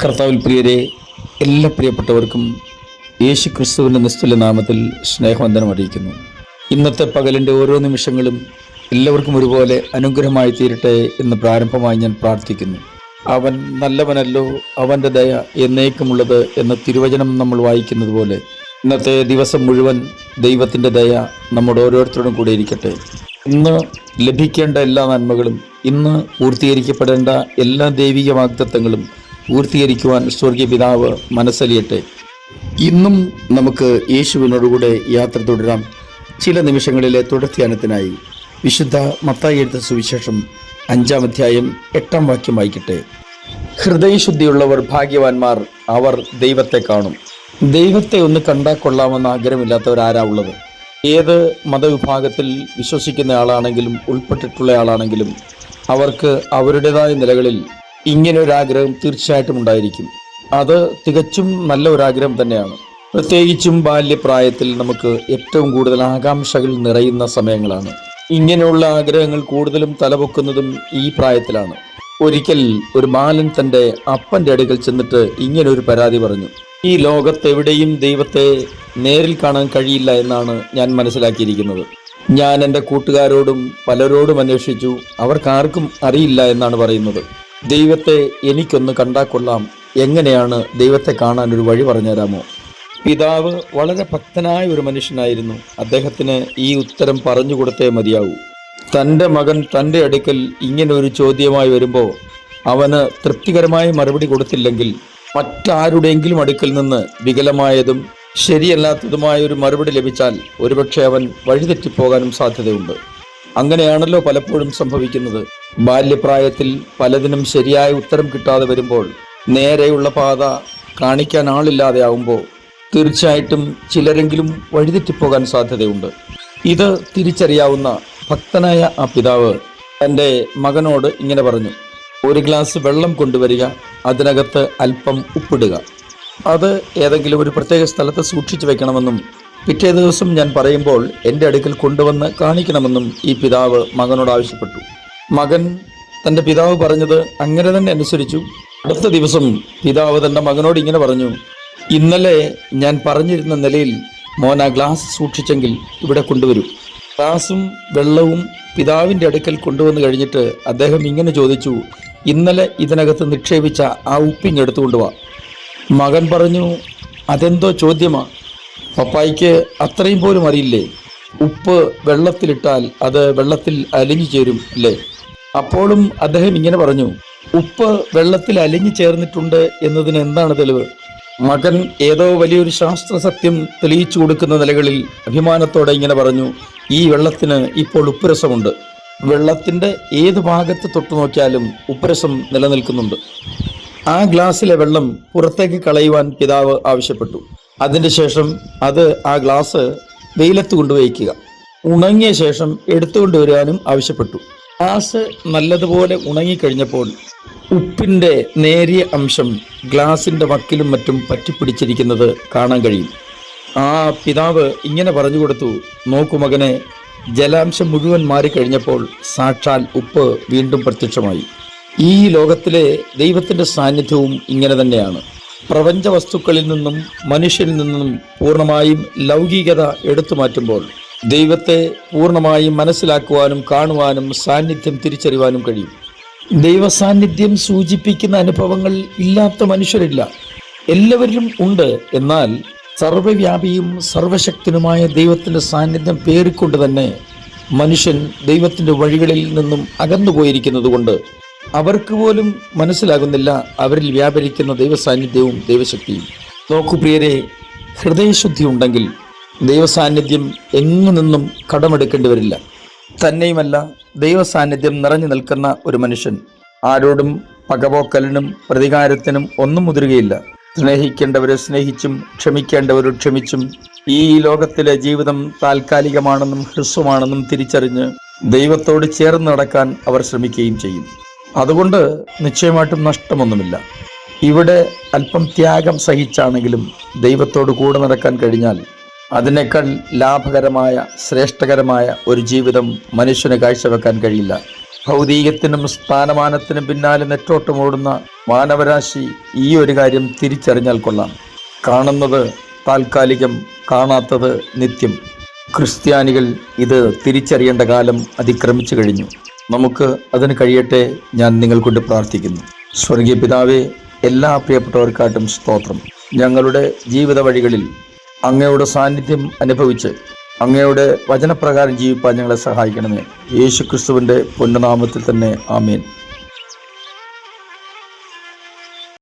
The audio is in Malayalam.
കർത്താവിൽ പ്രിയരെ, എല്ലാ പ്രിയപ്പെട്ടവർക്കും യേശു ക്രിസ്തുവിൻ്റെ നിസ്തുല്യ നാമത്തിൽ സ്നേഹവന്ദനം അറിയിക്കുന്നു. ഇന്നത്തെ പകലിൻ്റെ ഓരോ നിമിഷങ്ങളും എല്ലാവർക്കും ഒരുപോലെ അനുഗ്രഹമായി തീരട്ടെ എന്ന് പ്രാരംഭമായി ഞാൻ പ്രാർത്ഥിക്കുന്നു. അവൻ നല്ലവനല്ലോ, അവൻ്റെ ദയ എന്നേക്കുമുള്ളത് എന്ന തിരുവചനം നമ്മൾ വായിക്കുന്നത് പോലെ ഇന്നത്തെ ദിവസം മുഴുവൻ ദൈവത്തിൻ്റെ ദയ നമ്മുടെ ഓരോരുത്തരോടും കൂടെ ഇരിക്കട്ടെ. ഇന്ന് ലഭിക്കേണ്ട എല്ലാ നന്മകളും, ഇന്ന് പൂർത്തീകരിക്കപ്പെടേണ്ട എല്ലാ ദൈവിക വാഗ്ദത്തങ്ങളും പൂർത്തീകരിക്കുവാൻ സ്വർഗീയ പിതാവ് മനസ്സലിയട്ടെ. ഇന്നും നമുക്ക് യേശുവിനോടുകൂടെ യാത്ര തുടരാം. ചില നിമിഷങ്ങളിലെ തുടർധ്യാനത്തിനായി വിശുദ്ധ മത്തായി എഴുതിയ സുവിശേഷം 5-ാം അധ്യായം 8-ാം വാക്യം വായിക്കട്ടെ. ഹൃദയശുദ്ധിയുള്ളവർ ഭാഗ്യവാന്മാർ, അവർ ദൈവത്തെ കാണും. ദൈവത്തെ ഒന്ന് കണ്ടാൽ കൊള്ളാമെന്ന ആഗ്രഹമില്ലാത്തവരാരാ ഉള്ളത്? ഏത് മതവിഭാഗത്തിൽ വിശ്വസിക്കുന്ന ആളാണെങ്കിലും ഉൾപ്പെട്ടിട്ടുള്ള ആളാണെങ്കിലും അവർക്ക് അവരുടേതായ നിലകളിൽ ഇങ്ങനെ ഒരാഗ്രഹം തീർച്ചയായിട്ടും ഉണ്ടായിരിക്കും. അത് തികച്ചും നല്ല ഒരാഗ്രഹം തന്നെയാണ്. പ്രത്യേകിച്ചും ബാല്യപ്രായത്തിൽ നമുക്ക് ഏറ്റവും കൂടുതൽ ആകാംക്ഷകൾ നിറയുന്ന സമയങ്ങളാണ്. ഇങ്ങനെയുള്ള ആഗ്രഹങ്ങൾ കൂടുതലും തലപൊക്കുന്നതും ഈ പ്രായത്തിലാണ്. ഒരിക്കൽ ഒരു ബാലൻ തൻ്റെ അപ്പൻ്റെ അടുക്കൽ ചെന്നിട്ട് ഇങ്ങനെ ഒരു പരാതി പറഞ്ഞു: ഈ ലോകത്തെവിടെയും ദൈവത്തെ നേരിൽ കാണാൻ കഴിയില്ല എന്നാണ് ഞാൻ മനസ്സിലാക്കിയിരിക്കുന്നത്. ഞാൻ എൻ്റെ കൂട്ടുകാരോടും പലരോടും അന്വേഷിച്ചു, അവർക്കാർക്കും അറിയില്ല എന്നാണ് പറയുന്നത്. ദൈവത്തെ എനിക്കൊന്ന് കണ്ടാൽ കൊള്ളാം, എങ്ങനെയാണ് ദൈവത്തെ കാണാൻ ഒരു വഴി പറഞ്ഞു തരാമോ? പിതാവ് വളരെ ഭക്തനായ ഒരു മനുഷ്യനായിരുന്നു. അദ്ദേഹത്തിന് ഈ ഉത്തരം പറഞ്ഞു കൊടുത്തേ മതിയാവൂ. തൻ്റെ മകൻ തൻ്റെ അടുക്കൽ ഇങ്ങനെ ഒരു ചോദ്യമായി വരുമ്പോൾ അവന് തൃപ്തികരമായ മറുപടി കൊടുത്തില്ലെങ്കിൽ മറ്റാരുടെയെങ്കിലും അടുക്കൽ നിന്ന് വികലമായതും ശരിയല്ലാത്തതുമായ ഒരു മറുപടി ലഭിച്ചാൽ ഒരുപക്ഷെ അവൻ വഴിതെറ്റിപ്പോകാനും സാധ്യതയുണ്ട്. അങ്ങനെയാണല്ലോ പലപ്പോഴും സംഭവിക്കുന്നത്. ബാല്യപ്രായത്തിൽ പലതിനും ശരിയായ ഉത്തരം കിട്ടാതെ വരുമ്പോൾ, നേരെയുള്ള പാത കാണിക്കാൻ ആളില്ലാതെ ആവുമ്പോൾ തീർച്ചയായിട്ടും ചിലരെങ്കിലും വഴിതെറ്റിപ്പോകാൻ സാധ്യതയുണ്ട്. ഇത് തിരിച്ചറിയാവുന്ന ഭക്തനായ ആ പിതാവ് തൻ്റെ മകനോട് ഇങ്ങനെ പറഞ്ഞു: ഒരു ഗ്ലാസ് വെള്ളം കൊണ്ടുവരിക, അതിനകത്ത് അല്പം ഉപ്പിടുക. അത് ഏതെങ്കിലും ഒരു പ്രത്യേക സ്ഥലത്ത് സൂക്ഷിച്ചു വെക്കണമെന്നും പിറ്റേ ദിവസം ഞാൻ പറയുമ്പോൾ എൻ്റെ അടുക്കൽ കൊണ്ടുവന്ന് കാണിക്കണമെന്നും ഈ പിതാവ് മകനോട് ആവശ്യപ്പെട്ടു. മകൻ തൻ്റെ പിതാവ് പറഞ്ഞത് അങ്ങനെ തന്നെ അനുസരിച്ചു. അടുത്ത ദിവസം പിതാവ് തൻ്റെ മകനോട് ഇങ്ങനെ പറഞ്ഞു: ഇന്നലെ ഞാൻ പറഞ്ഞിരുന്ന നിലയിൽ മോൻ ആ ഗ്ലാസ് സൂക്ഷിച്ചെങ്കിൽ ഇവിടെ കൊണ്ടുവരൂ. ഗ്ലാസും വെള്ളവും പിതാവിൻ്റെ അടുക്കൽ കൊണ്ടുവന്ന് കഴിഞ്ഞിട്ട് അദ്ദേഹം ഇങ്ങനെ ചോദിച്ചു: ഇന്നലെ ഇതിനകത്ത് നിക്ഷേപിച്ച ആ ഉപ്പിങ് എടുത്തുകൊണ്ടുവാ. മകൻ പറഞ്ഞു: അതെന്തോ ചോദ്യമാ, പപ്പായ്ക്ക് അത്രയും പോലും അറിയില്ലേ? ഉപ്പ് വെള്ളത്തിലിട്ടാൽ അത് വെള്ളത്തിൽ അലിഞ്ഞു ചേരും അല്ലേ? അപ്പോഴും അദ്ദേഹം ഇങ്ങനെ പറഞ്ഞു: ഉപ്പ് വെള്ളത്തിൽ അലിഞ്ഞു ചേർന്നിട്ടുണ്ട് എന്നതിന് എന്താണ് തെളിവ്? മകൻ ഏതോ വലിയൊരു ശാസ്ത്ര സത്യം തെളിയിച്ചു കൊടുക്കുന്ന നിലകളിൽ അഭിമാനത്തോടെ ഇങ്ങനെ പറഞ്ഞു: ഈ വെള്ളത്തിന് ഇപ്പോൾ ഉപ്പുരസമുണ്ട്. വെള്ളത്തിൻ്റെ ഏത് ഭാഗത്ത് തൊട്ടു നോക്കിയാലും ഉപ്പുരസം നിലനിൽക്കുന്നുണ്ട്. ആ ഗ്ലാസ്സിലെ വെള്ളം പുറത്തേക്ക് കളയുവാൻ പിതാവ് ആവശ്യപ്പെട്ടു. അതിൻ്റെ ശേഷം ആ ഗ്ലാസ് വെയിലത്ത് കൊണ്ടുവയ്ക്കുക. ഉണങ്ങിയ ശേഷം എടുത്തുകൊണ്ടുവരാനും ആവശ്യപ്പെട്ടു. ഗ്ലാസ് നല്ലതുപോലെ ഉണങ്ങിക്കഴിഞ്ഞപ്പോൾ ഉപ്പിൻ്റെ നേരിയ അംശം ഗ്ലാസിൻ്റെ വക്കിലും മറ്റും പറ്റിപ്പിടിച്ചിരിക്കുന്നത് കാണാൻ കഴിയും. ആ പിതാവ് ഇങ്ങനെ പറഞ്ഞു കൊടുത്തു: നോക്കൂ മകനെ, ജലാംശം മുഴുവൻ മാറിക്കഴിഞ്ഞപ്പോൾ സാക്ഷാൽ ഉപ്പ് വീണ്ടും പ്രത്യക്ഷമായി. ഈ ലോകത്തിലെ ദൈവത്തിൻ്റെ സാന്നിധ്യവും ഇങ്ങനെ തന്നെയാണ്. പ്രപഞ്ച വസ്തുക്കളിൽ നിന്നും മനുഷ്യരിൽ നിന്നും പൂർണ്ണമായും ലൗകികത എടുത്തു മാറ്റുമ്പോൾ ദൈവത്തെ പൂർണ്ണമായും മനസ്സിലാക്കുവാനും കാണുവാനും സാന്നിധ്യം തിരിച്ചറിയുവാനും കഴിയും. ദൈവസാന്നിധ്യം സൂചിപ്പിക്കുന്ന അനുഭവങ്ങൾ ഇല്ലാത്ത മനുഷ്യരില്ല, എല്ലാവരിലും ഉണ്ട്. എന്നാൽ സർവ്വവ്യാപിയും സർവശക്തനുമായ ദൈവത്തിൻ്റെ സാന്നിധ്യം പേറിക്കൊണ്ട് തന്നെ മനുഷ്യൻ ദൈവത്തിൻ്റെ വഴികളിൽ നിന്നും അകന്നുപോയിരിക്കുന്നത് കൊണ്ട് അവർക്ക് പോലും മനസ്സിലാകുന്നില്ല അവരിൽ വ്യാപരിക്കുന്ന ദൈവസാന്നിധ്യവും ദൈവശക്തിയും. നോക്കൂ പ്രിയരെ, ഹൃദയശുദ്ധി ഉണ്ടെങ്കിൽ ദൈവസാന്നിധ്യം എങ്ങു നിന്നും കടമെടുക്കേണ്ടി വരില്ല. തന്നെയുമല്ല, ദൈവസാന്നിധ്യം നിറഞ്ഞു നിൽക്കുന്ന ഒരു മനുഷ്യൻ ആരോടും പകപോക്കലിനും പ്രതികാരത്തിനും ഒന്നും മുതിരുകയില്ല. സ്നേഹിക്കേണ്ടവരെ സ്നേഹിച്ചും ക്ഷമിക്കേണ്ടവരെ ക്ഷമിച്ചും ഈ ലോകത്തിലെ ജീവിതം താൽക്കാലികമാണെന്നും ഹ്രസ്വമാണെന്നും തിരിച്ചറിഞ്ഞ് ദൈവത്തോട് ചേർന്ന് നടക്കാൻ അവർ ശ്രമിക്കുകയും ചെയ്യും. അതുകൊണ്ട് നിശ്ചയമായിട്ടും നഷ്ടമൊന്നുമില്ല. ഇവിടെ അല്പം ത്യാഗം സഹിച്ചാണെങ്കിലും ദൈവത്തോട് കൂടെ നടക്കാൻ കഴിഞ്ഞാൽ അതിനേക്കാൾ ലാഭകരമായ ശ്രേഷ്ഠകരമായ ഒരു ജീവിതം മനുഷ്യന് കാഴ്ചവെക്കാൻ കഴിയില്ല. ഭൗതികത്തിനും സ്ഥാനമാനത്തിനും പിന്നാലെ നെറ്റോട്ടമോടുന്ന മാനവരാശി ഈ ഒരു കാര്യം തിരിച്ചറിഞ്ഞാൽ കൊള്ളാം. കാണുന്നത് താൽക്കാലികം, കാണാത്തത് നിത്യം. ക്രിസ്ത്യാനികൾ ഇത് തിരിച്ചറിയേണ്ട കാലം അതിക്രമിച്ചു കഴിഞ്ഞു. നമുക്ക് അതിന് കഴിയട്ടെ. ഞാൻ നിങ്ങൾക്കൊണ്ട് പ്രാർത്ഥിക്കുന്നു. സ്വർഗീയ പിതാവേ, എല്ലാ പ്രിയപ്പെട്ടവർക്കായിട്ടും സ്തോത്രം. ഞങ്ങളുടെ ജീവിത വഴികളിൽ അങ്ങയുടെ സാന്നിധ്യം അനുഭവിച്ച് അങ്ങയുടെ വചനപ്രകാരം ജീവിപ്പാൻ ഞങ്ങളെ സഹായിക്കണമേ. യേശു ക്രിസ്തുവിൻ്റെ പൊന്നുനാമത്തിൽ തന്നെ ആമേൻ.